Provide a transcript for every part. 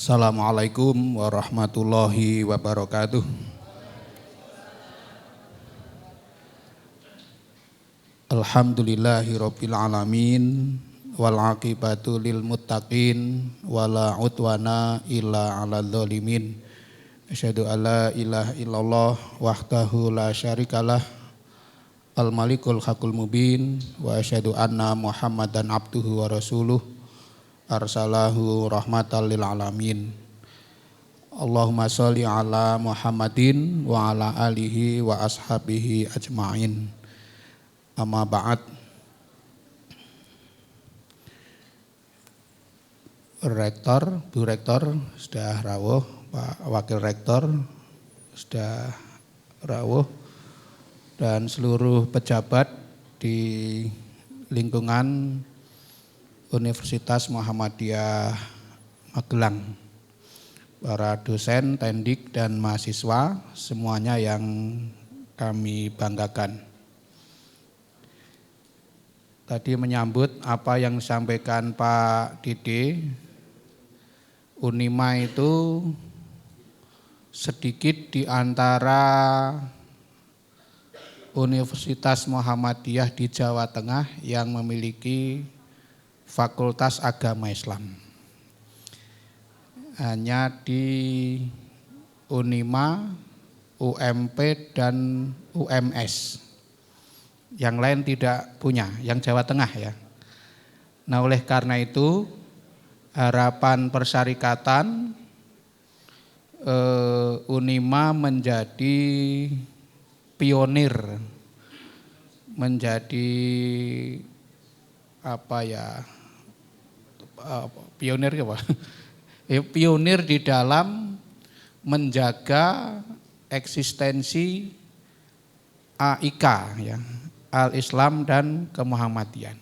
Assalamualaikum warahmatullahi wabarakatuh. Alhamdulillahirabbil alamin wal aqibatu lil muttaqin wala udwana illa 'alal zalimin. Asyhadu alla ilaha illallah wahdahu la syarikalah al malikul haqqul mubin wa asyhadu anna muhammadan abduhu wa rasuluh arsalahu rahmatan lil alamin. Allahumma sholli ala Muhammadin wa ala alihi wa ashabihi ajmain. Amma ba'd. Rektor, Bu Rektor sudah rawuh, Pak Wakil Rektor sudah rawuh, dan seluruh pejabat di lingkungan Universitas Muhammadiyah Magelang, para dosen, tendik, dan mahasiswa semuanya yang kami banggakan. Tadi menyambut apa yang disampaikan Pak Dede, Unima itu sedikit di antara Universitas Muhammadiyah di Jawa Tengah yang memiliki Fakultas Agama Islam. Hanya di Unima, UMP, dan UMS. Yang lain tidak punya, yang Jawa Tengah ya. Nah, oleh karena itu harapan persyarikatan Unima menjadi pionir, menjadi pionir apa? Pionir di dalam menjaga eksistensi AIK ya, Al-Islam dan Kemuhammadian.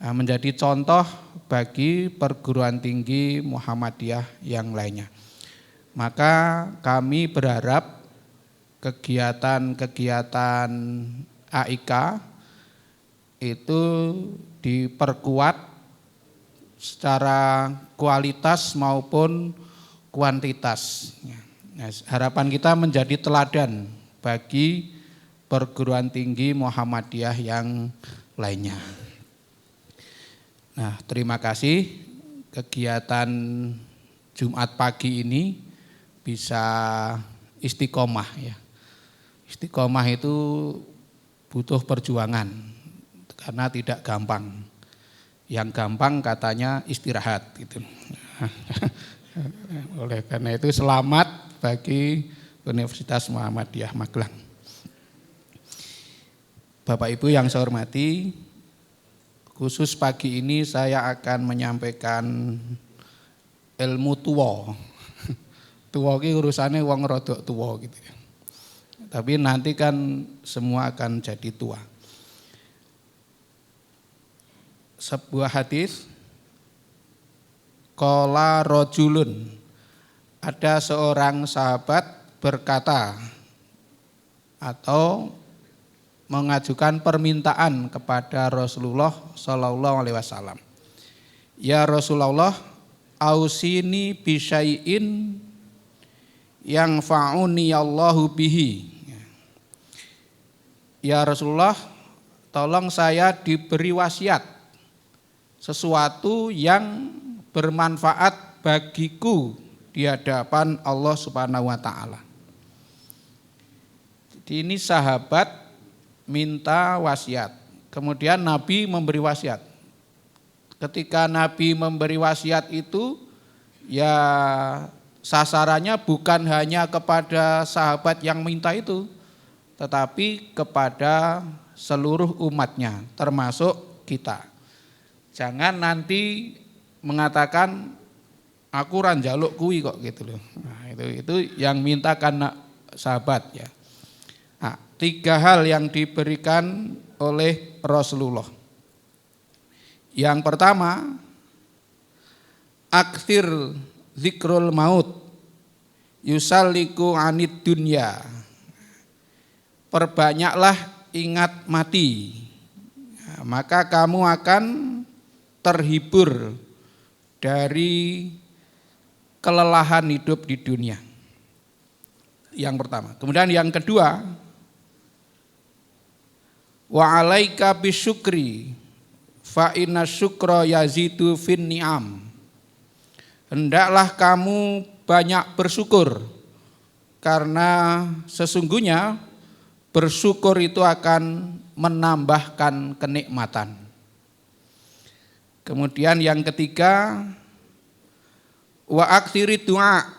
Nah, menjadi contoh bagi perguruan tinggi Muhammadiyah yang lainnya. Maka kami berharap kegiatan-kegiatan AIK itu diperkuat secara kualitas maupun kuantitas. Nah, harapan kita menjadi teladan bagi perguruan tinggi Muhammadiyah yang lainnya. Nah, terima kasih kegiatan Jumat pagi ini bisa istiqomah ya. Istiqomah itu butuh perjuangan karena tidak gampang. Yang gampang katanya istirahat gitu. Oleh karena itu selamat bagi Universitas Muhammadiyah Magelang. Bapak Ibu yang saya hormati, khusus pagi ini saya akan menyampaikan ilmu tuwa. Tuwa ki urusane wong rodok tuwa gitu ya. Tapi nanti kan semua akan jadi tua. Sebuah hadis, qala rajulun, ada seorang sahabat berkata atau mengajukan permintaan kepada Rasulullah Shallallahu Alaihi Wasallam. Ya Rasulullah, ausini bisyai'in yang fa'uni Allahu bihi. Ya Rasulullah, tolong saya diberi wasiat sesuatu yang bermanfaat bagiku di hadapan Allah Subhanahu wa taala. Jadi ini sahabat minta wasiat. Kemudian Nabi memberi wasiat. Ketika Nabi memberi wasiat itu ya sasarannya bukan hanya kepada sahabat yang minta itu, tetapi kepada seluruh umatnya, termasuk kita. Jangan nanti mengatakan aku ora njaluk kuwi kok gitu loh. Nah, itu yang minta karena sahabat ya. Nah, 3 hal yang diberikan oleh Rasulullah. Yang pertama, aktsir zikrul maut yusalliku anid dunya. Perbanyaklah ingat mati. Nah, maka kamu akan terhibur dari kelelahan hidup di dunia. Yang pertama. Kemudian yang kedua, wa 'alaika bisyukri fa inna syukra yazidu fin ni'am. Hendaklah kamu banyak bersyukur, karena sesungguhnya bersyukur itu akan menambahkan kenikmatan. Kemudian yang ketiga, wa aktsiri du'a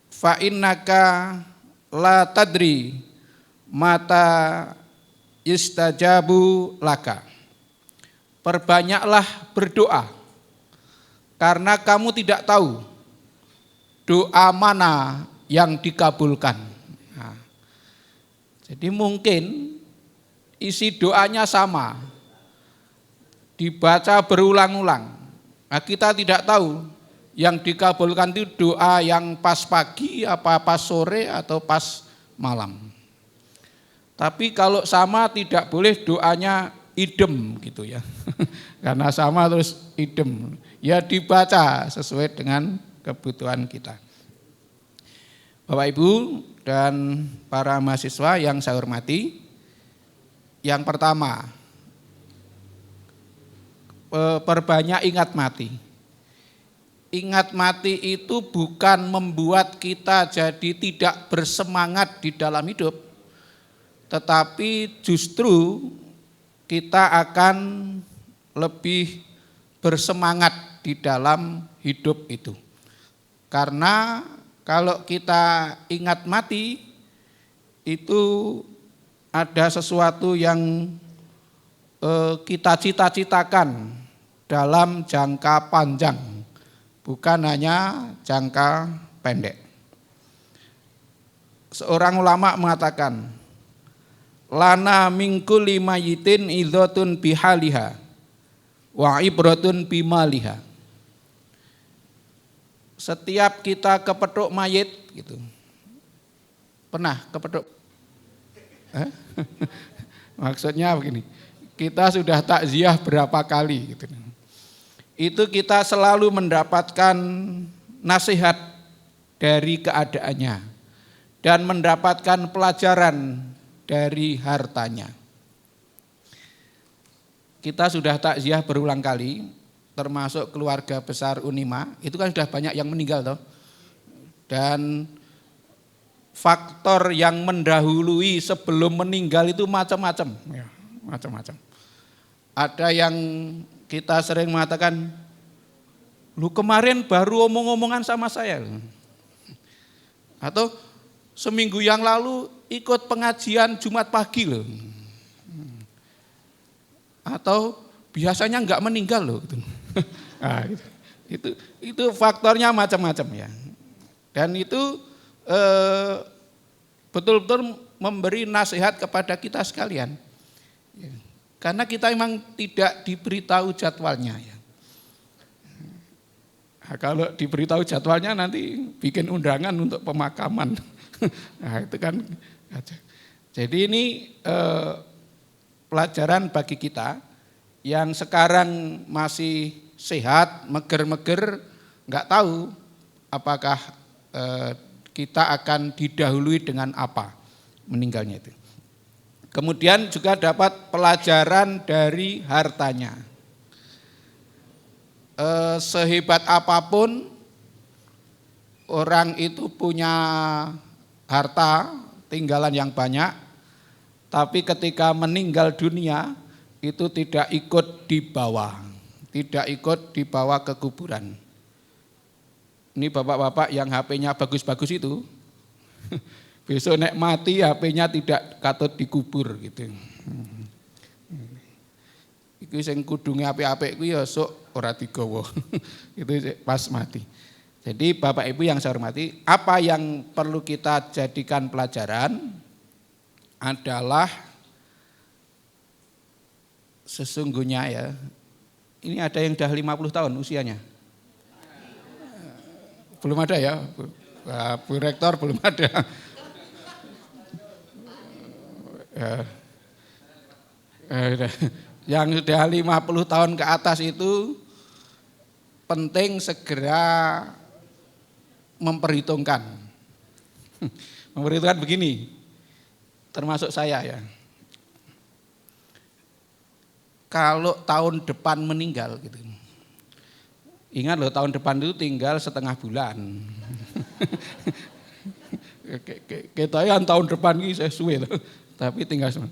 fa innaka la tadri mata istajabu laka. Perbanyaklah berdoa, karena kamu tidak tahu doa mana yang dikabulkan. Nah, jadi mungkin isi doanya sama, dibaca berulang-ulang. Nah, kita tidak tahu yang dikabulkan itu doa yang pas pagi, apa pas sore, atau pas malam. Tapi kalau sama tidak boleh doanya idem gitu ya. Karena sama terus idem. Ya dibaca sesuai dengan kebutuhan kita. Bapak Ibu dan para mahasiswa yang saya hormati, yang pertama, perbanyak ingat mati. Ingat mati itu bukan membuat kita jadi tidak bersemangat di dalam hidup, tetapi justru kita akan lebih bersemangat di dalam hidup itu. Karena kalau kita ingat mati, itu ada sesuatu yang kita cita-citakan dalam jangka panjang, bukan hanya jangka pendek. Seorang ulama mengatakan, lana mingkuli mayitin idhatun bihaliha wa ibratun bimaliha. Setiap kita kepethuk mayit gitu. Pernah kepethuk? Maksudnya begini, kita sudah takziah berapa kali gitu. Itu kita selalu mendapatkan nasihat dari keadaannya dan mendapatkan pelajaran dari hartanya. Kita sudah takziah berulang kali, termasuk keluarga besar Unima, itu kan sudah banyak yang meninggal toh. Dan faktor yang mendahului sebelum meninggal itu macam-macam, ya, macam-macam. Ada yang kita sering mengatakan, lu kemarin baru omong-omongan sama saya. Atau seminggu yang lalu ikut pengajian Jumat pagi loh. Atau biasanya enggak meninggal loh. Nah, itu faktornya macam-macam ya. Dan itu betul-betul memberi nasihat kepada kita sekalian. Karena kita memang tidak diberitahu jadwalnya ya. Nah, kalau diberitahu jadwalnya nanti bikin undangan untuk pemakaman. Nah, itu kan. Jadi ini pelajaran bagi kita yang sekarang masih sehat, meger-meger, nggak tahu apakah kita akan didahului dengan apa meninggalnya itu. Kemudian juga dapat pelajaran dari hartanya. Sehebat apapun orang itu punya harta, tinggalan yang banyak, tapi ketika meninggal dunia itu tidak ikut dibawa, tidak ikut dibawa ke kuburan. Ini bapak-bapak yang HP-nya bagus-bagus itu, besok nek mati HP-nya tidak katut dikubur gitu. Iku sing kudunge apik-apik kuwi ya sok ora digawa. Itu pas mati. Jadi Bapak Ibu yang saya hormati, apa yang perlu kita jadikan pelajaran adalah sesungguhnya ya, ini ada yang sudah 50 tahun usianya. Belum ada ya, Bu Rektor belum ada. Yang sudah 50 tahun ke atas itu penting segera memperhitungkan. Memperhitungkan begini, termasuk saya ya. Kalau tahun depan meninggal gitu. Ingat loh, tahun depan itu tinggal setengah bulan. Kita yang tahun depan ini saya suwe loh, tapi tinggal semua.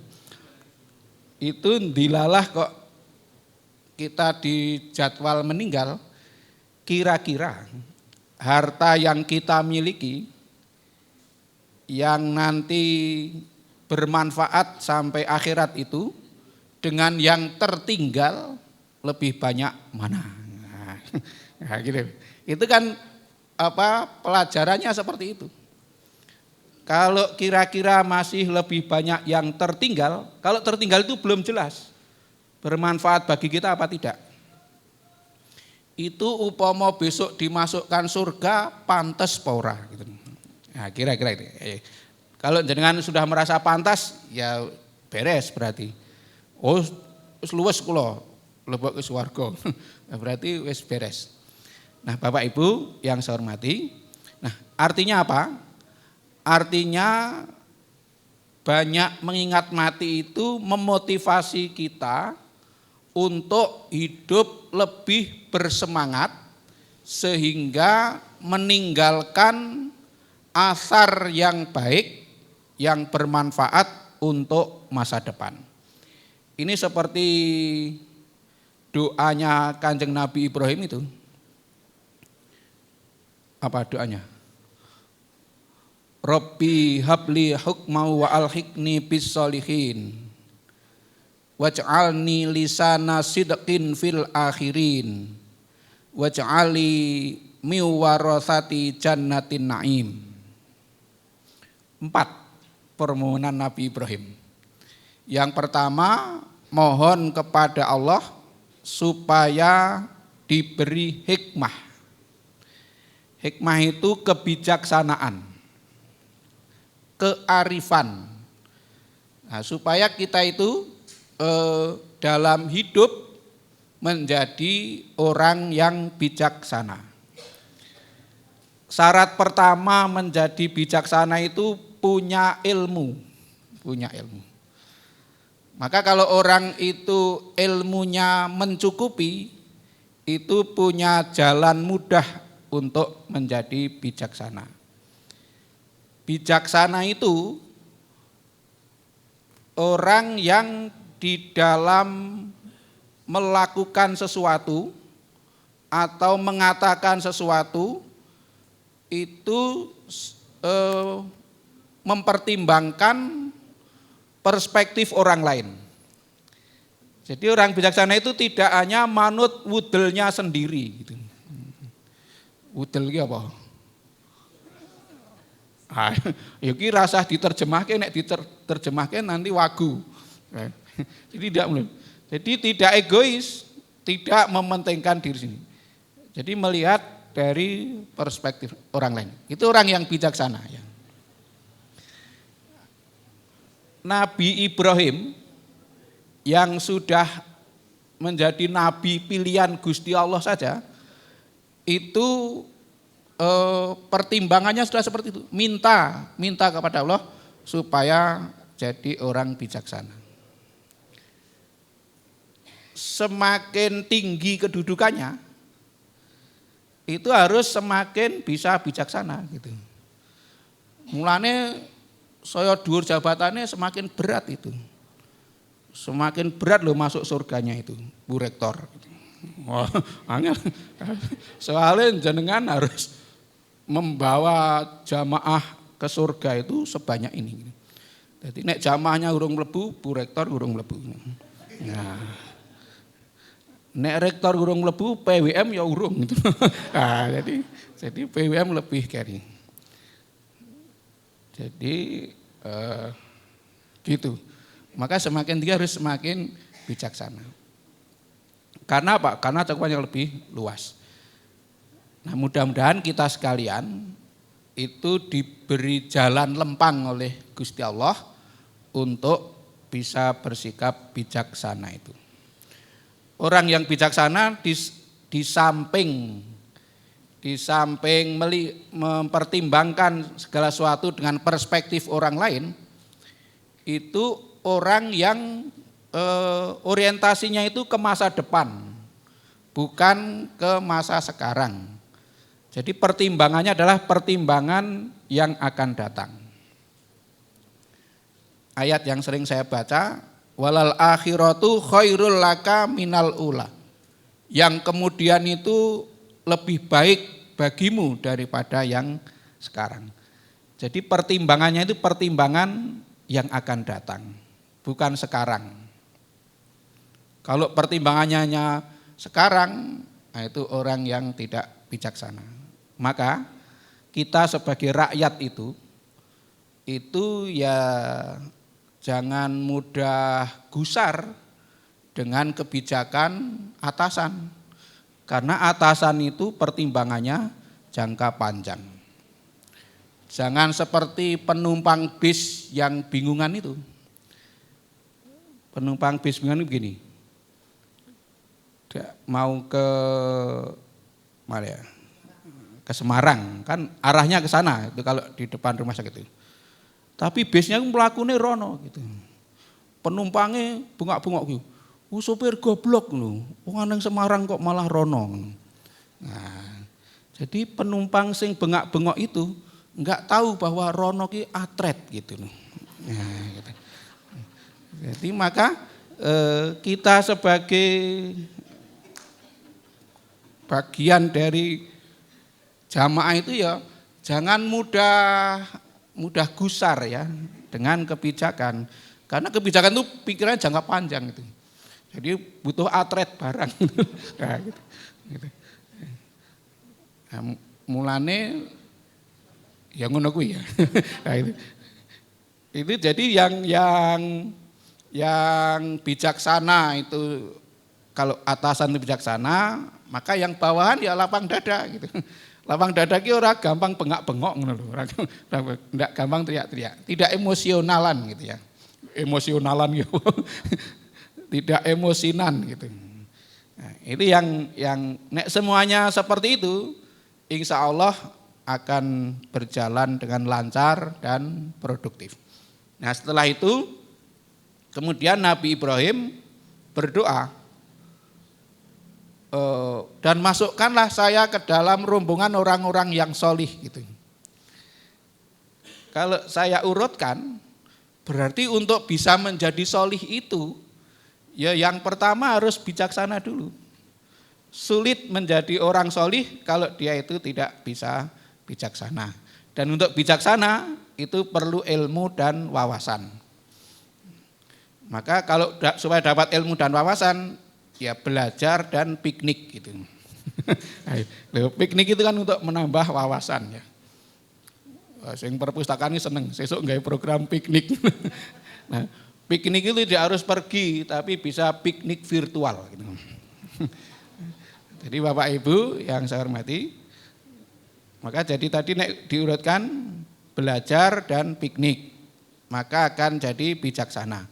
Itu dilalah kok kita di jadwal meninggal, kira-kira harta yang kita miliki yang nanti bermanfaat sampai akhirat itu dengan yang tertinggal lebih banyak mana? Nah, gitu. Itu kan pelajarannya seperti itu. Kalau kira-kira masih lebih banyak yang tertinggal, kalau tertinggal itu belum jelas bermanfaat bagi kita apa tidak. Itu upama besok dimasukkan surga pantas paura gitu. Nah, kira-kira itu. Kalau jenengan sudah merasa pantas ya beres berarti. Oh, wis luwes kula mlebok ke swarga. Berarti wis beres. Nah, Bapak Ibu yang saya hormati, nah artinya apa? Artinya banyak mengingat mati itu memotivasi kita untuk hidup lebih bersemangat sehingga meninggalkan asar yang baik yang bermanfaat untuk masa depan. Ini seperti doanya Kanjeng Nabi Ibrahim itu. Apa doanya? Rabbi habli hukma wa alhiqni bis solihin waj'alni lisana sidqin fil akhirin waj'ali mi warasati jannatin naim. 4 permohonan Nabi Ibrahim. Yang pertama, mohon kepada Allah supaya diberi hikmah. Hikmah itu kebijaksanaan, kearifan. Nah, supaya kita itu dalam hidup menjadi orang yang bijaksana. Syarat pertama menjadi bijaksana itu punya ilmu. Maka kalau orang itu ilmunya mencukupi, itu punya jalan mudah untuk menjadi bijaksana. Bijaksana itu orang yang di dalam melakukan sesuatu atau mengatakan sesuatu itu mempertimbangkan perspektif orang lain. Jadi orang bijaksana itu tidak hanya manut wudelnya sendiri. Gitu. Wudel itu apa? Iki rasah diterjemahkan, nek diterjemahkan nanti wagu. Jadi tidak egois, tidak mementingkan diri sendiri. Jadi melihat dari perspektif orang lain. Itu orang yang bijaksana. Ya. Nabi Ibrahim yang sudah menjadi nabi pilihan Gusti Allah saja, itu pertimbangannya sudah seperti itu. Minta kepada Allah supaya jadi orang bijaksana. Semakin tinggi kedudukannya, itu harus semakin bisa bijaksana gitu. Mulane saya dhuwur jabatannya semakin berat itu. Semakin berat loh masuk surganya itu, Bu Rektor. Wah, angel. Soalnya jenengan harus membawa jamaah ke surga itu sebanyak ini. Jadi nek jamaahnya urung mlebu, Bu Rektor urung mlebu. Nah. Nek rektor urung mlebu, PWM ya urung gitu. Nah, jadi PWM lebih carry. Jadi gitu. Maka semakin tinggi harus semakin bijaksana. Karena apa? Karena cakupannya lebih luas. Nah, mudah-mudahan kita sekalian itu diberi jalan lempang oleh Gusti Allah untuk bisa bersikap bijaksana itu. Orang yang bijaksana di samping di samping mempertimbangkan segala sesuatu dengan perspektif orang lain, itu orang yang orientasinya itu ke masa depan, bukan ke masa sekarang. Jadi pertimbangannya adalah pertimbangan yang akan datang. Ayat yang sering saya baca, walal akhiratu khairul laka minal ula. Yang kemudian itu lebih baik bagimu daripada yang sekarang. Jadi pertimbangannya itu pertimbangan yang akan datang, bukan sekarang. Kalau pertimbangannya hanya sekarang, nah itu orang yang tidak bijaksana. Maka kita sebagai rakyat itu ya jangan mudah gusar dengan kebijakan atasan. Karena atasan itu pertimbangannya jangka panjang. Jangan seperti penumpang bis yang bingungan itu. Penumpang bis bingungan itu begini. Dia mau ke mana ya? Ke Semarang, kan arahnya ke sana itu kalau di depan rumah sakit itu. Tapi bisnya melakukannya rono gitu. Penumpangnya bengak-bengok gitu. Sopir goblok lho, wong nang Semarang kok malah rono. Nah, jadi penumpang sing bengak-bengok itu enggak tahu bahwa rono ki atret gitu loh. Nah, gitu. Jadi maka kita sebagai bagian dari jamaah itu ya jangan mudah gusar ya dengan kebijakan. Karena kebijakan itu pikirannya jangka panjang itu. Jadi butuh atret barang. Nah, gitu. Nah, mulane ya ngono kuwi ya. Nah, itu jadi yang bijaksana itu, kalau atasan itu bijaksana, maka yang bawahan ya lapang dada gitu. Lapang dada ki ora gampang bengak-bengok ngono lho, ora gampang teriak-teriak, tidak emosionalan gitu ya. Emosionalan gitu. Tidak emosinan gitu. Nah, itu yang nek semuanya seperti itu, insya Allah akan berjalan dengan lancar dan produktif. Nah setelah itu kemudian Nabi Ibrahim berdoa, dan masukkanlah saya ke dalam rombongan orang-orang yang solih gitu. Kalau saya urutkan, berarti untuk bisa menjadi solih itu, ya yang pertama harus bijaksana dulu. Sulit menjadi orang solih kalau dia itu tidak bisa bijaksana. Dan untuk bijaksana itu perlu ilmu dan wawasan. Maka kalau supaya dapat ilmu dan wawasan, ya belajar dan piknik gitu. Piknik itu kan untuk menambah wawasan ya. Sing perpustakaan ini seneng, sesuk nggawe program piknik. Nah, piknik itu tidak harus pergi, tapi bisa piknik virtual. Gitu. Jadi Bapak Ibu yang saya hormati, maka jadi tadi diurutkan belajar dan piknik, maka akan jadi bijaksana.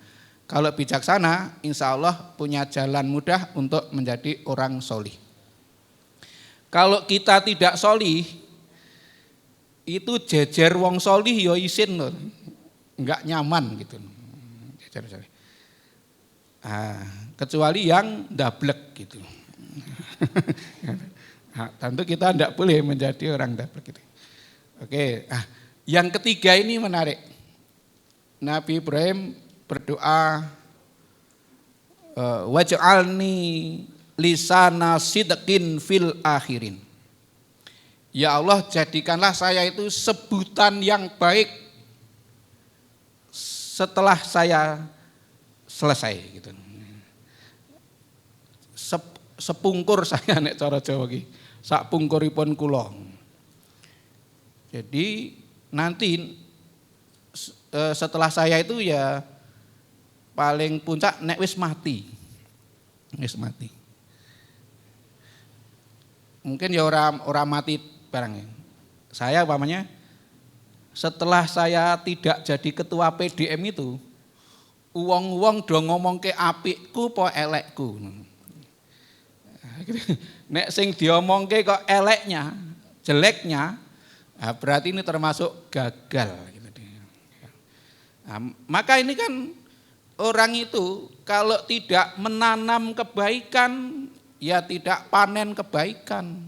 Kalau bijaksana, insya Allah punya jalan mudah untuk menjadi orang solih. Kalau kita tidak solih, itu jejer wong solih ya isin loh, enggak nyaman gitu. Kecuali yang ndablek gitu. Nah, tentu kita tidak boleh menjadi orang ndablek gitu. Oke, yang ketiga ini menarik. Nabi Ibrahim berdoa, waj'alni lisana sidqin fil akhirin. Ya Allah, jadikanlah saya itu sebutan yang baik setelah saya selesai gitu. Sepungkur saya nek cara Jawa iki, sak pungkuripun kula. Jadi nanti setelah saya itu ya paling puncak nek wis mati. Wis mati. Mungkin ya ora mati barangnya. Saya umpamanya setelah saya tidak jadi ketua PDM itu, wong-wong do ngomongke apikku apa elekku. Nek sing diomongke kok eleknya, jeleknya, nah berarti ini termasuk gagal. Nah, maka ini kan orang itu kalau tidak menanam kebaikan, ya tidak panen kebaikan.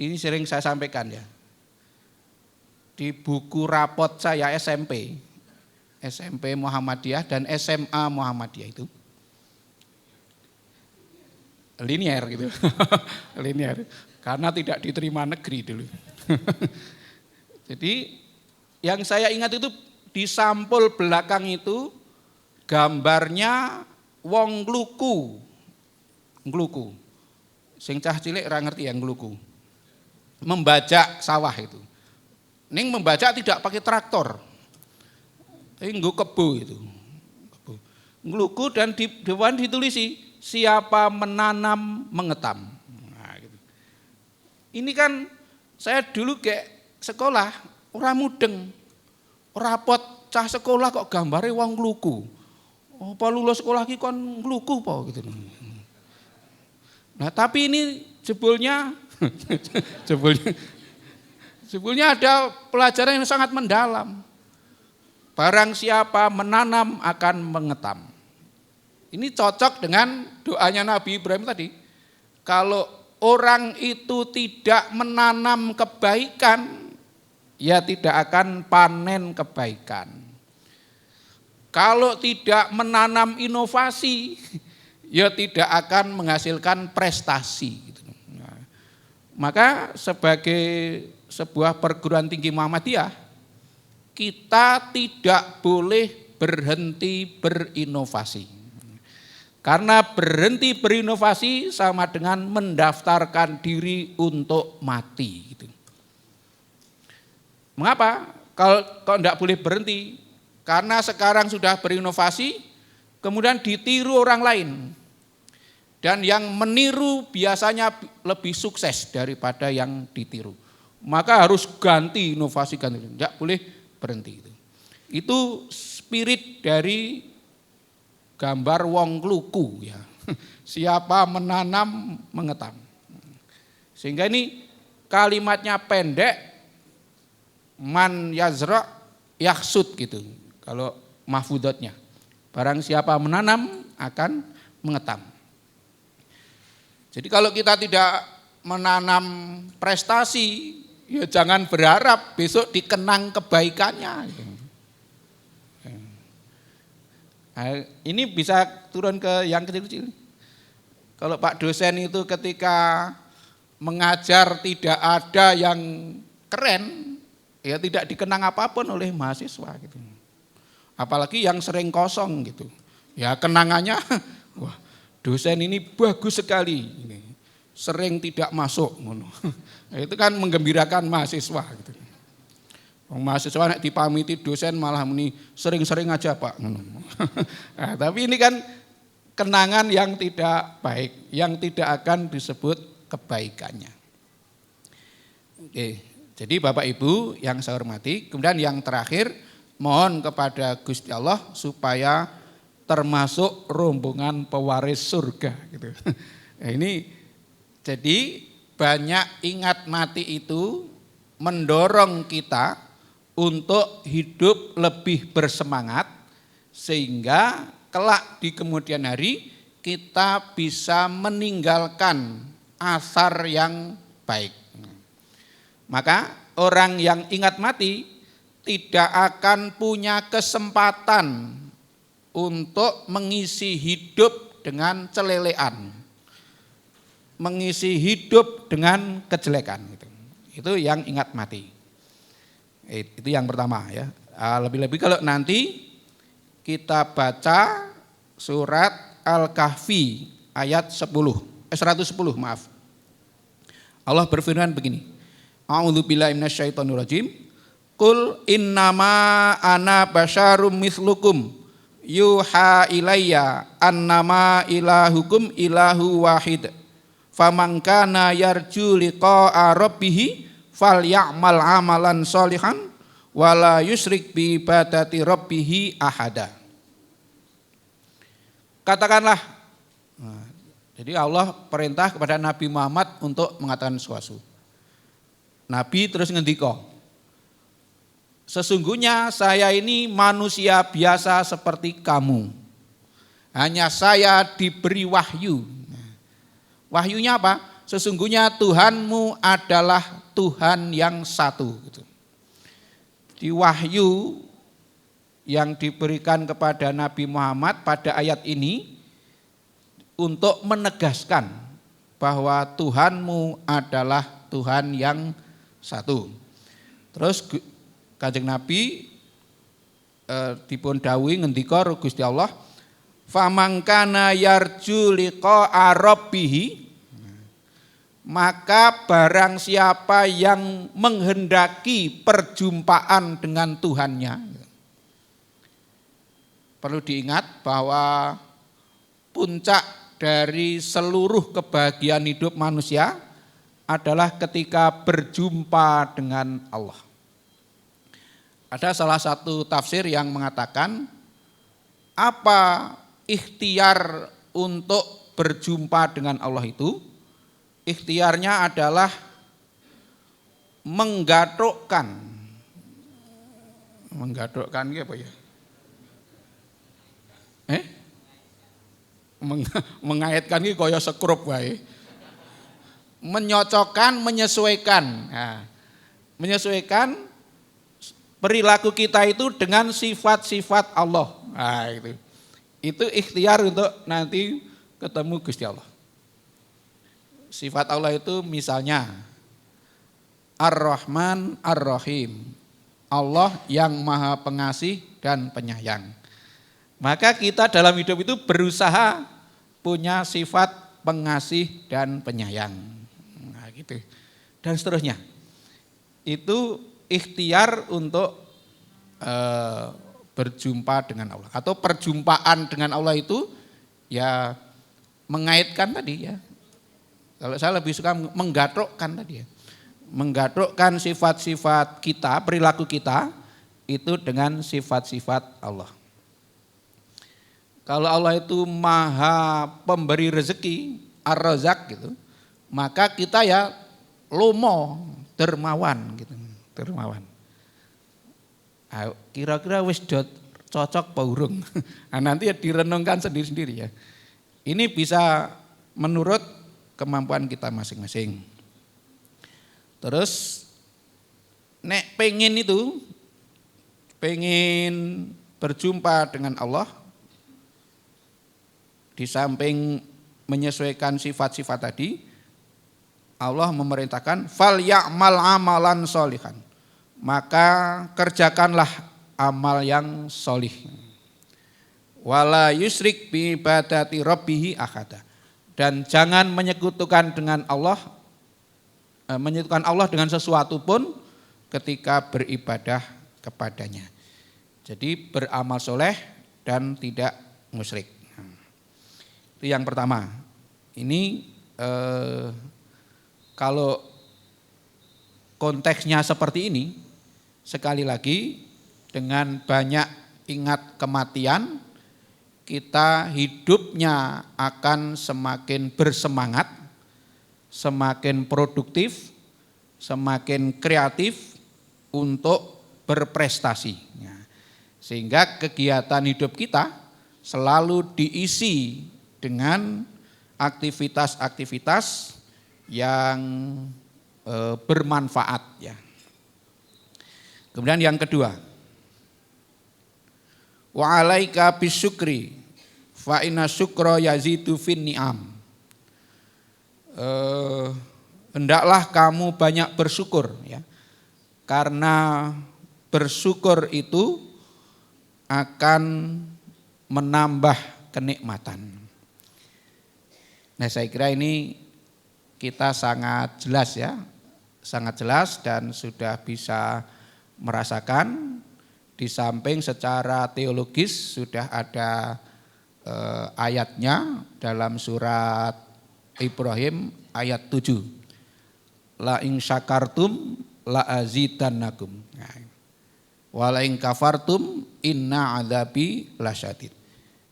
Ini sering saya sampaikan ya. Di buku rapot saya SMP Muhammadiyah dan SMA Muhammadiyah itu linear gitu. Linear. Karena tidak diterima negeri dulu. Jadi yang saya ingat itu di sampul belakang itu gambarnya wong ngluku. Sing cah cilik ora ngerti ya ngluku. Membajak sawah itu. Ning membajak tidak pakai traktor. Nggo kebo itu. Ngluku dan di depan ditulisi siapa menanam mengetam. Nah, gitu. Ini kan saya dulu kayak sekolah ora mudeng. Rapot cah sekolah kok gambare wong ngluku. Apa lulus sekolah ki kon ngluku apa gitu. Nah, tapi ini jebulnya ada pelajaran yang sangat mendalam. Barang siapa menanam akan mengetam. Ini cocok dengan doanya Nabi Ibrahim tadi. Kalau orang itu tidak menanam kebaikan, ya tidak akan panen kebaikan. Kalau tidak menanam inovasi, ya tidak akan menghasilkan prestasi. Nah, maka sebagai sebuah perguruan tinggi Muhammadiyah, kita tidak boleh berhenti berinovasi. Karena berhenti berinovasi sama dengan mendaftarkan diri untuk mati. Gitu. Mengapa? Kalau tidak boleh berhenti? Karena sekarang sudah berinovasi, kemudian ditiru orang lain. Dan yang meniru biasanya lebih sukses daripada yang ditiru. Maka harus ganti inovasi, tidak boleh berhenti. Itu spirit dari gambar wong ngluku ya. Siapa menanam mengetam. Sehingga ini kalimatnya pendek, man yazra yaksud gitu. Kalau mahfudotnya. Barang siapa menanam akan mengetam. Jadi kalau kita tidak menanam prestasi, ya jangan berharap besok dikenang kebaikannya. Nah, ini bisa turun ke yang kecil-kecil. Kalau Pak dosen itu ketika mengajar tidak ada yang keren, ya tidak dikenang apapun oleh mahasiswa gitu. Apalagi yang sering kosong gitu. Ya kenangannya, wah dosen ini bagus sekali, sering tidak masuk. Itu kan menggembirakan mahasiswa. Gitu. Mahasiswa nek dipamiti dosen malah muni sering-sering aja Pak. Nah, tapi ini kan kenangan yang tidak baik, yang tidak akan disebut kebaikannya. Oke, jadi Bapak Ibu yang saya hormati, kemudian yang terakhir mohon kepada Gusti Allah supaya termasuk rombongan pewaris surga gitu. Nah, ini jadi banyak ingat mati itu mendorong kita untuk hidup lebih bersemangat sehingga kelak di kemudian hari kita bisa meninggalkan asar yang baik. Maka orang yang ingat mati tidak akan punya kesempatan untuk mengisi hidup dengan celelean, mengisi hidup dengan kejelekan. Itu yang ingat mati. Itu yang pertama ya. Lebih-lebih kalau nanti kita baca surat Al-Kahfi ayat 110 maaf. Allah berfirman begini. A'udzubillahi minasyaitonirrajim. Qul innama ana basyarum mislukum yuha ilayya annama ilahukum ilahu wahid. Faman kana yarju liqa'a rabbih falya'mal amalan sholihan wala yusyrik bi ibadati rabbih ahada. Katakanlah, Jadi Allah perintah kepada Nabi Muhammad untuk mengatakan sesuatu. Nabi terus ngendika, sesungguhnya saya ini manusia biasa seperti kamu. Hanya saya diberi wahyu. Wahyunya apa? Sesungguhnya Tuhanmu adalah Tuhan yang satu. Di wahyu yang diberikan kepada Nabi Muhammad pada ayat ini untuk menegaskan bahwa Tuhanmu adalah Tuhan yang satu. Terus Kanjeng Nabi dipun dawuhi ngendika Gusti Allah, famangkana yarju liqa'a rabbih, maka barang siapa yang menghendaki perjumpaan dengan Tuhannya. Perlu diingat bahwa puncak dari seluruh kebahagiaan hidup manusia adalah ketika berjumpa dengan Allah. Ada salah satu tafsir yang mengatakan, apa ikhtiar untuk berjumpa dengan Allah itu? Ikhtiarnya adalah menggathukkan apa ya? Mengaitkan iki kaya sekrup wae. Menyocokkan, menyesuaikan. Nah, menyesuaikan perilaku kita itu dengan sifat-sifat Allah. Nah, itu ikhtiar untuk nanti ketemu Gusti Allah. Sifat Allah itu misalnya Ar-Rahman Ar-Rahim, Allah yang Maha Pengasih dan Penyayang. Maka kita dalam hidup itu berusaha punya sifat pengasih dan penyayang. Nah, gitu. Dan seterusnya. Itu ikhtiar untuk berjumpa dengan Allah. Atau perjumpaan dengan Allah itu ya mengaitkan tadi ya. Kalau saya lebih suka menggathukkan tadi ya. Menggathukkan sifat-sifat kita, perilaku kita itu dengan sifat-sifat Allah. Kalau Allah itu maha pemberi rezeki, ar-razak gitu, maka kita ya lomo, dermawan gitu, dermawan. Kira-kira wis cocok apa urung? Nah, nanti ya direnungkan sendiri-sendiri ya. Ini bisa menurut kemampuan kita masing-masing. Terus nek pengen berjumpa dengan Allah, di samping menyesuaikan sifat-sifat tadi, Allah memerintahkan fal ya'mal amalan sholihan. Maka kerjakanlah amal yang sholih. Wala yusrik bi ibadati rabbih ahada. Dan jangan menyekutukan Allah dengan sesuatu pun ketika beribadah kepadanya. Jadi beramal soleh dan tidak musyrik. Itu yang pertama. Ini kalau konteksnya seperti ini, sekali lagi dengan banyak ingat kematian, kita hidupnya akan semakin bersemangat, semakin produktif, semakin kreatif untuk berprestasi. Sehingga kegiatan hidup kita selalu diisi dengan aktivitas-aktivitas yang bermanfaat ya. Kemudian yang kedua, wa alaika bisyukri fa inna syukra yazidu fin ni'am. Hendaklah kamu banyak bersyukur ya. Karena bersyukur itu akan menambah kenikmatan. Nah, saya kira ini kita sangat jelas ya. Sangat jelas dan sudah bisa merasakan. Di samping secara teologis sudah ada ayatnya dalam surat Ibrahim ayat 7. La in syakartum la azidannakum. Wa la in kafartum inna adzabi lasyadid.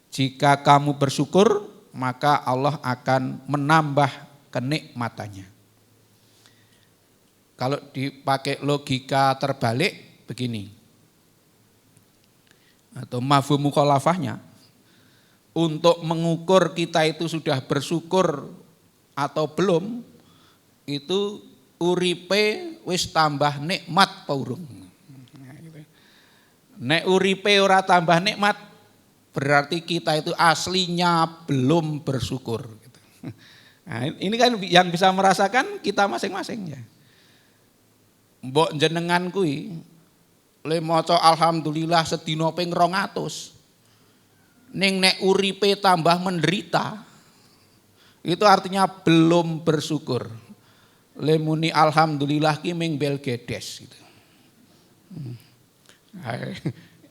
Jika kamu bersyukur, maka Allah akan menambah kenikmatannya. Kalau dipakai logika terbalik begini, atau mafhum mukhalafahnya, untuk mengukur kita itu sudah bersyukur atau belum, itu uripe wis tambah nikmat apa urung. Nek uripe ora tambah nikmat, berarti kita itu aslinya belum bersyukur. Nah, ini kan yang bisa merasakan kita masing-masing ya. Mbok jenengan kuwi le maca alhamdulillah sedina ping 200. Ning nek uripe tambah menderita, itu artinya belum bersyukur. Le muni alhamdulillah ki ming bel gedes gitu.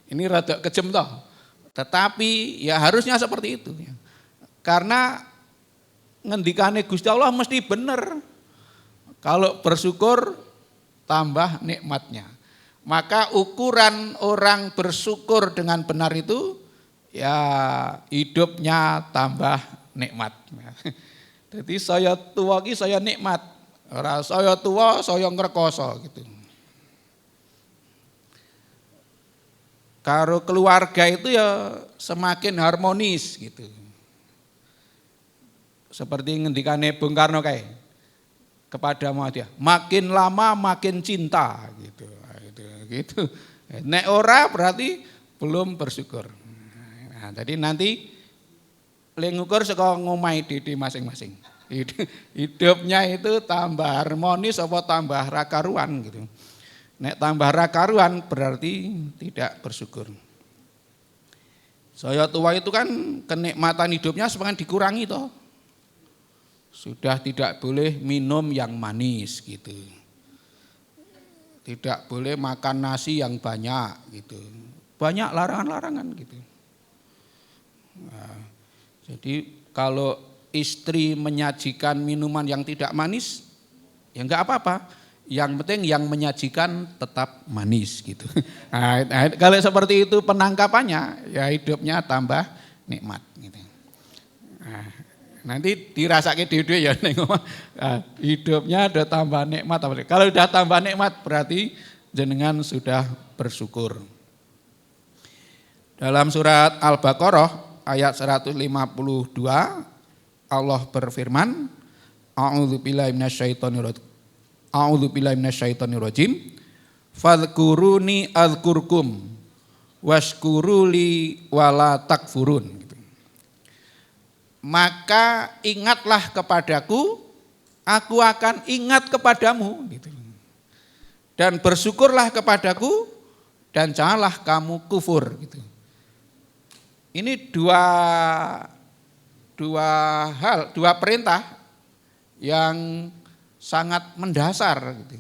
Ini rada kejem toh. Tetapi ya harusnya seperti itu. Karena ngendikane Gusti Allah mesti bener. Kalau bersyukur tambah nikmatnya. Maka ukuran orang bersyukur dengan benar itu ya hidupnya tambah nikmat. Jadi saya tua ki saya nikmat. Ora saya tua saya ngrekoso gitu. Karo keluarga itu ya semakin harmonis gitu. Seperti ngendikane Bung Karno kae kepada Muhammadiyah, makin lama makin cinta gitu. Gitu. Nek ora berarti belum bersyukur. Nah, jadi nanti le ngukur saka ngomahe dhewe masing-masing. Hidupnya itu tambah harmonis apa tambah ra karuan gitu. Nek tambah ra karuan berarti tidak bersyukur. Saya tua itu kan kenikmatan hidupnya semakin dikurangi toh. Sudah tidak boleh minum yang manis gitu. Tidak boleh makan nasi yang banyak gitu. Banyak larangan-larangan gitu. Nah, jadi kalau istri menyajikan minuman yang tidak manis, ya enggak apa-apa. Yang penting yang menyajikan tetap manis gitu. Nah, kalau seperti itu penangkapannya, ya hidupnya tambah nikmat gitu. Nah, nanti dirasake dhewe ya hidupnya ada tambah nikmat. Kalau sudah tambah nikmat berarti jenengan sudah bersyukur. Dalam surat Al-Baqarah ayat 152 Allah berfirman, A'udzubillahi minasyaitonirrajim. Fadhkuruni adzkurkum washkuruli wala takfurun. Maka ingatlah kepadaku, aku akan ingat kepadamu gitu. Dan bersyukurlah kepadaku dan janganlah kamu kufur gitu. Ini dua perintah yang sangat mendasar gitu.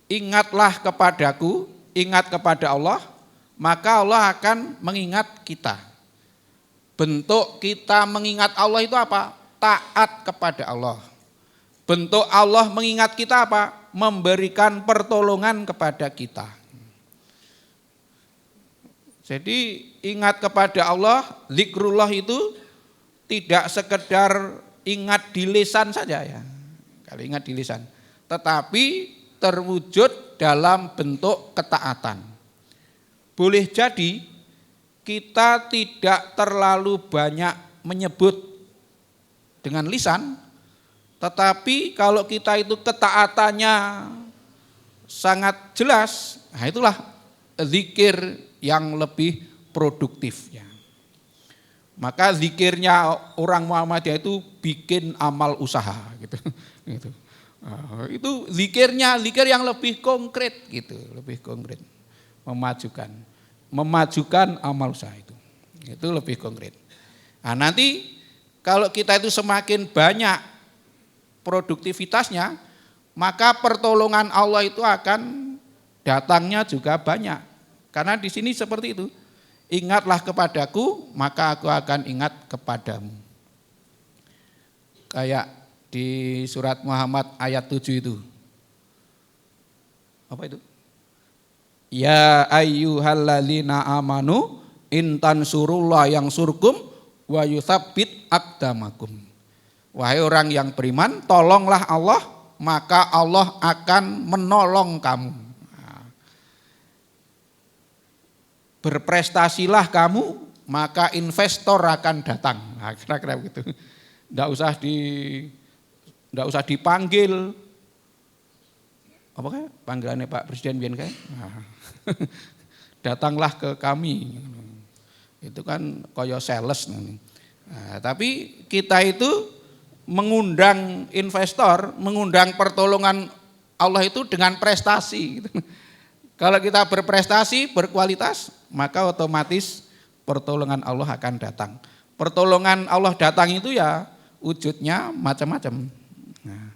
Ingatlah kepadaku, ingat kepada Allah, maka Allah akan mengingat kita. Bentuk kita mengingat Allah itu apa? Taat kepada Allah. Bentuk Allah mengingat kita apa? Memberikan pertolongan kepada kita. Jadi ingat kepada Allah, zikrullah itu tidak sekedar ingat di lisan saja ya. Kalau ingat di lisan, tetapi terwujud dalam bentuk ketaatan. Boleh jadi kita tidak terlalu banyak menyebut dengan lisan, tetapi kalau kita itu ketaatannya sangat jelas, nah itulah zikir yang lebih produktif ya. Maka zikirnya orang Muhammadiyah itu bikin amal usaha gitu. Gitu. Itu zikir yang lebih konkret gitu, lebih konkret, memajukan amal usaha itu lebih konkret. Nah, nanti kalau kita itu semakin banyak produktivitasnya, maka pertolongan Allah itu akan datangnya juga banyak. Karena di sini seperti itu. Ingatlah kepadaku, maka aku akan ingat kepadamu. Kayak di surat Muhammad ayat 7 itu. Apa itu? Ya ayyuhalladzina amanu in tansurullah yang surkum wa yutsabbit aqdamakum. Wahai orang yang beriman, tolonglah Allah, maka Allah akan menolong kamu. Berprestasilah kamu, maka investor akan datang. Nah, kira-kira begitu. Enggak usah dipanggil. Apa kayak panggilannya Pak Presiden biyen kae? Nah, datanglah ke kami. Itu kan koyo sales. Nah, tapi kita itu mengundang investor, mengundang pertolongan Allah itu dengan prestasi. Kalau kita berprestasi, berkualitas, maka otomatis pertolongan Allah akan datang. Pertolongan Allah datang itu ya wujudnya macam-macam. Nah,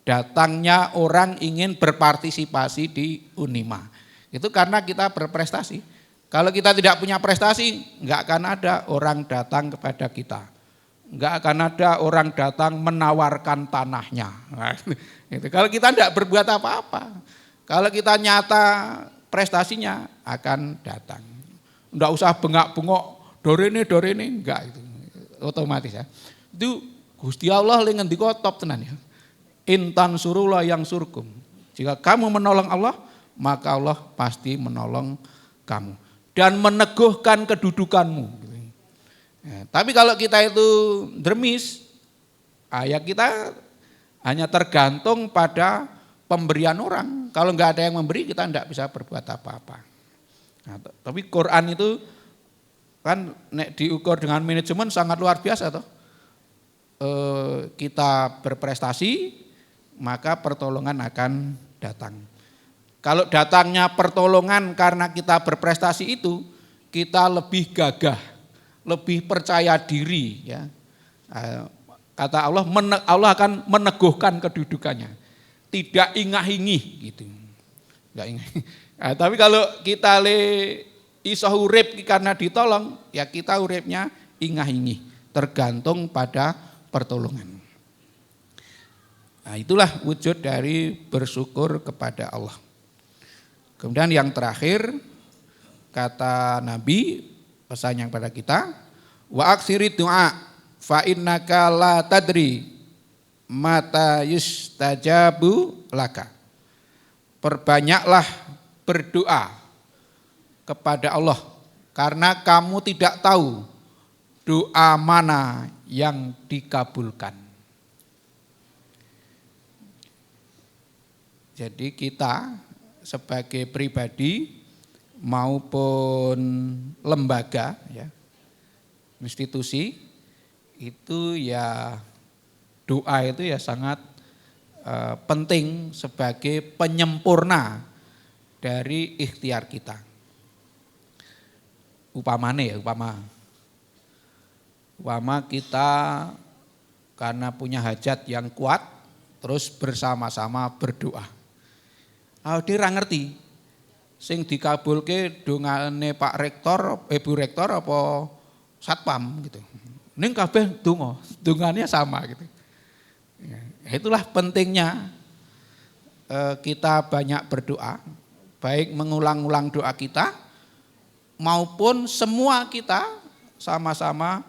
datangnya orang ingin berpartisipasi di Unima. Itu karena kita berprestasi. Kalau kita tidak punya prestasi, enggak akan ada orang datang kepada kita. Enggak akan ada orang datang menawarkan tanahnya. Nah, itu. Kalau kita tidak berbuat apa-apa, kalau kita nyata prestasinya akan datang. Enggak usah bengak-bengok, dorene, enggak itu. Otomatis ya. Itu Gusti Allah yang ngendika top tenan ya. Intan surullah yang surkum. Jika kamu menolong Allah, maka Allah pasti menolong kamu dan meneguhkan kedudukanmu. Ya, tapi kalau kita itu dermis, ya kita hanya tergantung pada pemberian orang. Kalau nggak ada yang memberi, kita tidak bisa berbuat apa-apa. Nah, tapi Quran itu kan diukur dengan manajemen sangat luar biasa toh. Kita berprestasi, maka pertolongan akan datang. Kalau datangnya pertolongan karena kita berprestasi itu, kita lebih gagah, lebih percaya diri ya. Kata Allah, Allah akan meneguhkan kedudukannya. Tidak ingah-ingih gitu. Enggak ingah. Nah, tapi kalau kita iso urip karena ditolong, ya kita uripnya ingah-ingih, tergantung pada pertolongan. Nah, itulah wujud dari bersyukur kepada Allah. Kemudian yang terakhir, kata Nabi, pesan yang pada kita, wa aksiri du'a fa innaka la tadri mata yustajabu laka. Perbanyaklah berdoa kepada Allah karena kamu tidak tahu doa mana yang dikabulkan. Jadi kita sebagai pribadi maupun lembaga ya, institusi itu ya doa itu ya sangat penting sebagai penyempurna dari ikhtiar kita. Upama kita karena punya hajat yang kuat terus bersama-sama berdoa. Dia ra ngerti sing dikabulke dongane Pak Rektor, Ibu Rektor apa Satpam gitu. Ning kabeh dongane sama gitu. Ya, itulah pentingnya kita banyak berdoa, baik mengulang-ulang doa kita maupun semua kita sama-sama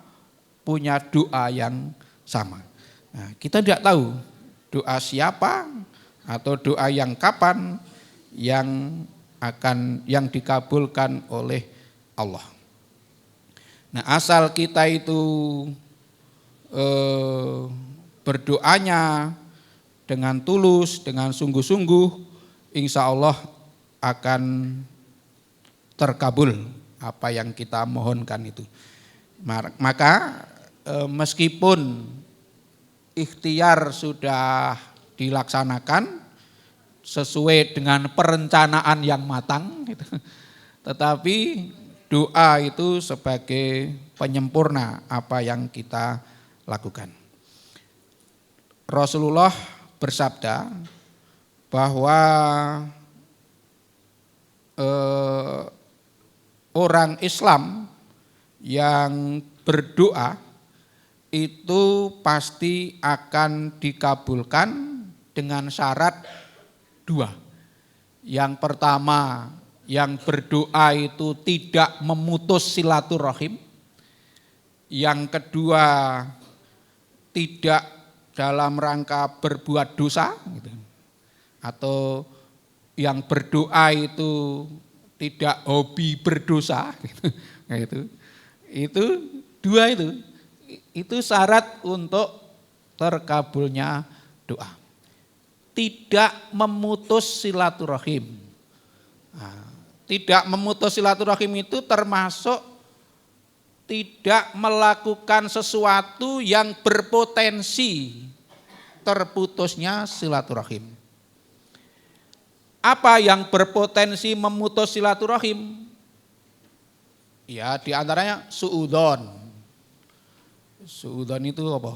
punya doa yang sama. Nah, kita tidak tahu doa siapa atau doa yang kapan yang dikabulkan oleh Allah. Nah, asal kita itu berdoanya dengan tulus, dengan sungguh-sungguh, insya Allah akan terkabul apa yang kita mohonkan itu. Maka meskipun ikhtiar sudah dilaksanakan sesuai dengan perencanaan yang matang, gitu, tetapi doa itu sebagai penyempurna apa yang kita lakukan. Rasulullah bersabda bahwa orang Islam yang berdoa itu pasti akan dikabulkan dengan syarat 2. Yang pertama, yang berdoa itu tidak memutus silaturahim. Yang kedua, tidak dalam rangka berbuat dosa gitu. Atau yang berdoa itu tidak hobi berdosa gitu. Nah, itu dua itu syarat untuk terkabulnya doa. Tidak memutus silaturahim. Nah, tidak memutus silaturahim itu termasuk tidak melakukan sesuatu yang berpotensi terputusnya silaturahim. Apa yang berpotensi memutus silaturahim? Ya, di antaranya suudzon. Suudzon itu apa?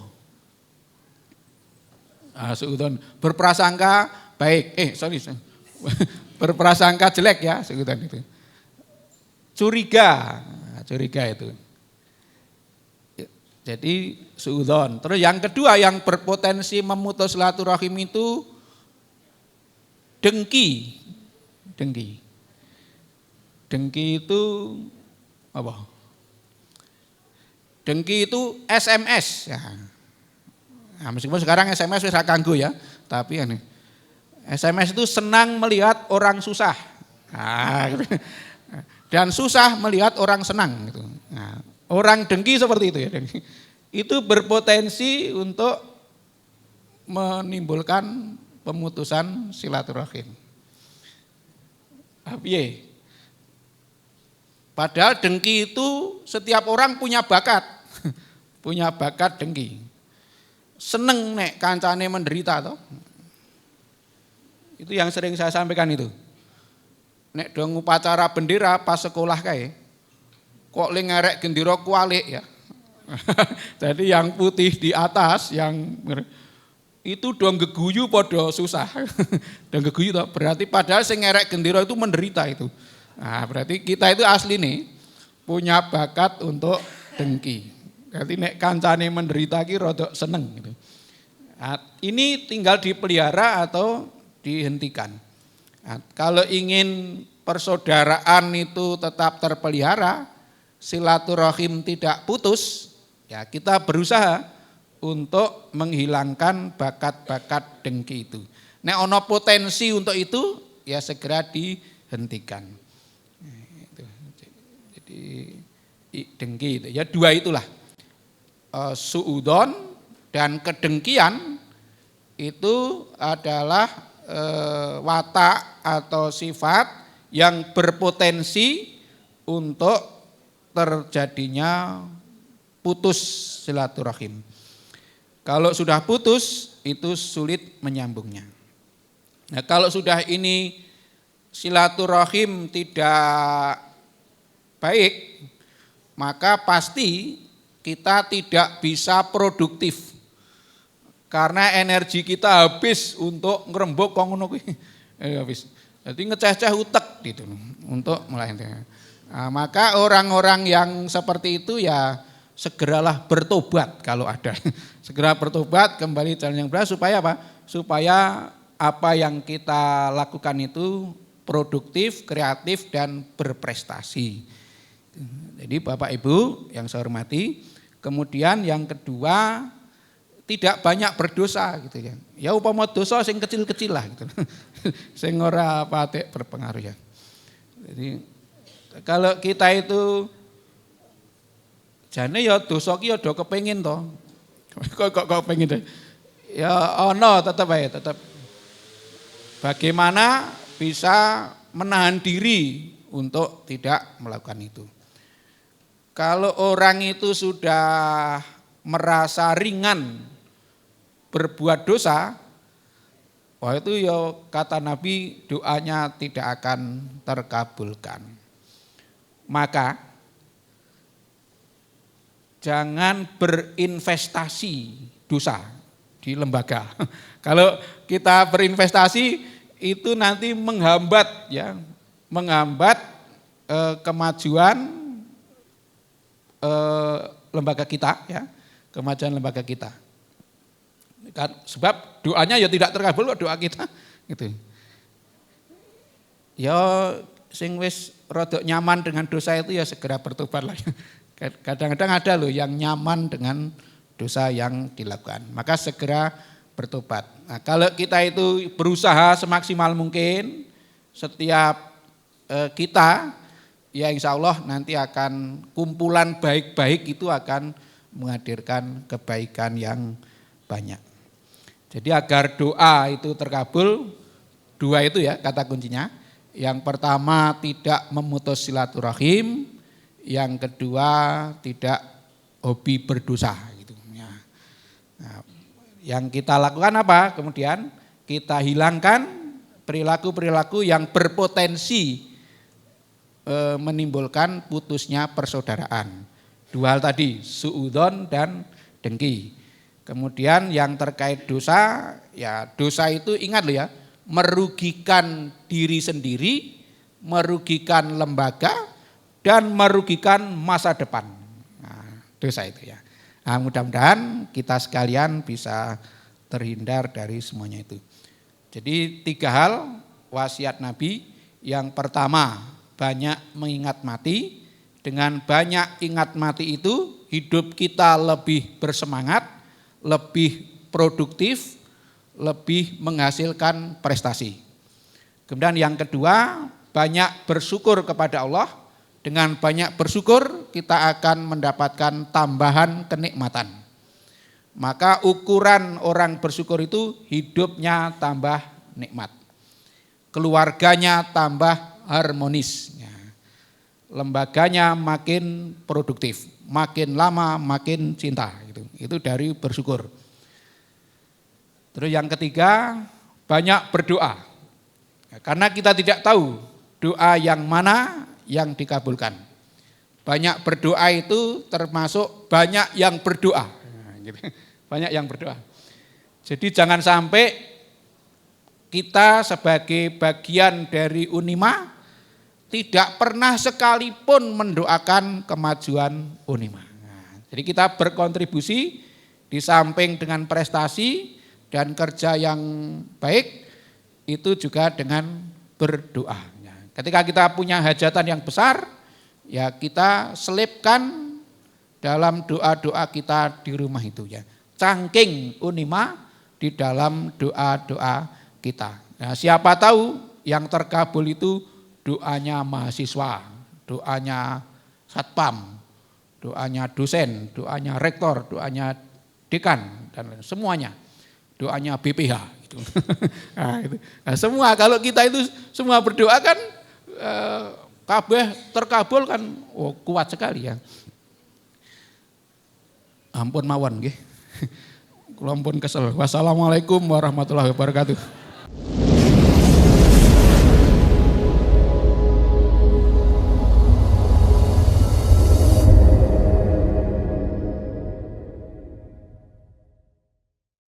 Suudzon berprasangka baik. Berprasangka jelek ya, suudzon itu. Curiga itu. Jadi suudzon. Terus yang kedua yang berpotensi memutus silaturahim itu dengki. Dengki itu apa? Dengki itu SMS ya. Nah, meskipun sekarang SMS sudah kanggo ya, tapi ini SMS itu senang melihat orang susah. Nah, gitu. Dan susah melihat orang senang gitu. Nah, orang dengki seperti itu ya. Itu berpotensi untuk menimbulkan pemutusan silaturahim. Padahal dengki itu setiap orang punya bakat. Punya bakat dengki. Seneng nek kancane menderita toh. Itu yang sering saya sampaikan itu. Nek dong upacara bendera pas sekolah kae kok le ngerek gendera kualik ya. Jadi yang putih di atas yang itu dong geguyu podo susah. Dong geguyu toh berarti padahal sing ngerek gendera itu menderita itu. Nah, berarti kita itu asli nih punya bakat untuk dengki. Berarti nek kancane menderita ki rodok seneng gitu. Nah, ini tinggal dipelihara atau dihentikan. Nah, kalau ingin persaudaraan itu tetap terpelihara, silaturahim tidak putus, ya kita berusaha untuk menghilangkan bakat-bakat dengki itu. Nek ono potensi untuk itu, ya segera dihentikan. Jadi dengki itu, ya dua itulah. Suudzon dan kedengkian itu adalah watak atau sifat yang berpotensi untuk terjadinya putus silaturahim. Kalau sudah putus itu sulit menyambungnya. Nah, kalau sudah ini silaturahim tidak baik, maka pasti kita tidak bisa produktif. Karena energi kita habis untuk ngerembuk kok ngono kuwi. Habis. Jadi ngeceh-ceh utek gitu untuk mulai. Nah, maka orang-orang yang seperti itu ya segeralah bertobat kalau ada. Segera bertobat kembali jalan yang benar supaya apa? Supaya apa yang kita lakukan itu produktif, kreatif dan berprestasi. Jadi Bapak Ibu yang saya hormati, kemudian yang kedua tidak banyak berdosa gitu ya. Ya upama dosa sing kecil-kecil lah gitu. Sing ora patek berpengaruh ya. Jadi kalau kita itu jane ya dosa ki ya do kepengin to. Kok pengen deh. Ya ono tetap bagaimana bisa menahan diri untuk tidak melakukan itu. Kalau orang itu sudah merasa ringan berbuat dosa, wah itu ya kata Nabi doanya tidak akan terkabulkan. Maka jangan berinvestasi dosa di lembaga. Kalau kita berinvestasi itu nanti menghambat kemajuan lembaga kita ya, kemajuan lembaga kita. Sebab doanya ya tidak terkabul kok doa kita gitu. Ya sing wis rada nyaman dengan dosa itu ya segera bertobat lah. Kadang-kadang ada loh yang nyaman dengan dosa yang dilakukan. Maka segera bertobat. Nah, kalau kita itu berusaha semaksimal mungkin, setiap kita, ya insya Allah nanti akan kumpulan baik-baik itu akan menghadirkan kebaikan yang banyak. Jadi agar doa itu terkabul, dua itu ya kata kuncinya. Yang pertama tidak memutus silaturahim, yang kedua tidak hobi berdosa. Gitu. Nah, yang kita lakukan apa? Kemudian kita hilangkan perilaku-perilaku yang berpotensi menimbulkan putusnya persaudaraan. Dua hal tadi, suudzon dan dengki. Kemudian yang terkait dosa, ya dosa itu ingat loh ya, merugikan diri sendiri, merugikan lembaga, dan merugikan masa depan. Nah, dosa itu ya. Nah, mudah-mudahan kita sekalian bisa terhindar dari semuanya itu. Jadi 3 hal wasiat Nabi. Yang pertama, banyak mengingat mati. Dengan banyak ingat mati itu hidup kita lebih bersemangat, lebih produktif, lebih menghasilkan prestasi. Kemudian yang kedua, banyak bersyukur kepada Allah. Dengan banyak bersyukur kita akan mendapatkan tambahan kenikmatan. Maka ukuran orang bersyukur itu hidupnya tambah nikmat. Keluarganya tambah harmonis. Lembaganya makin produktif, makin lama makin cinta. Itu dari bersyukur. Terus yang ketiga, banyak berdoa. Karena kita tidak tahu doa yang mana yang dikabulkan. Banyak berdoa itu termasuk banyak yang berdoa. Banyak yang berdoa. Jadi jangan sampai kita sebagai bagian dari Unima tidak pernah sekalipun mendoakan kemajuan Unima. Jadi kita berkontribusi di samping dengan prestasi dan kerja yang baik itu juga dengan berdoa. Ketika kita punya hajatan yang besar, ya kita selipkan dalam doa-doa kita di rumah itu ya. Cangking Unima di dalam doa-doa kita. Nah, siapa tahu yang terkabul itu doanya mahasiswa, doanya satpam, doanya dosen, doanya rektor, doanya dekan dan semuanya. Doanya BPH gitu. Nah, itu. Nah, semua kalau kita itu semua berdoa kan kabeh terkabul kan kuat sekali ya. Ampun mawon nggih. Kula ampun kesel. Wassalamualaikum warahmatullahi wabarakatuh.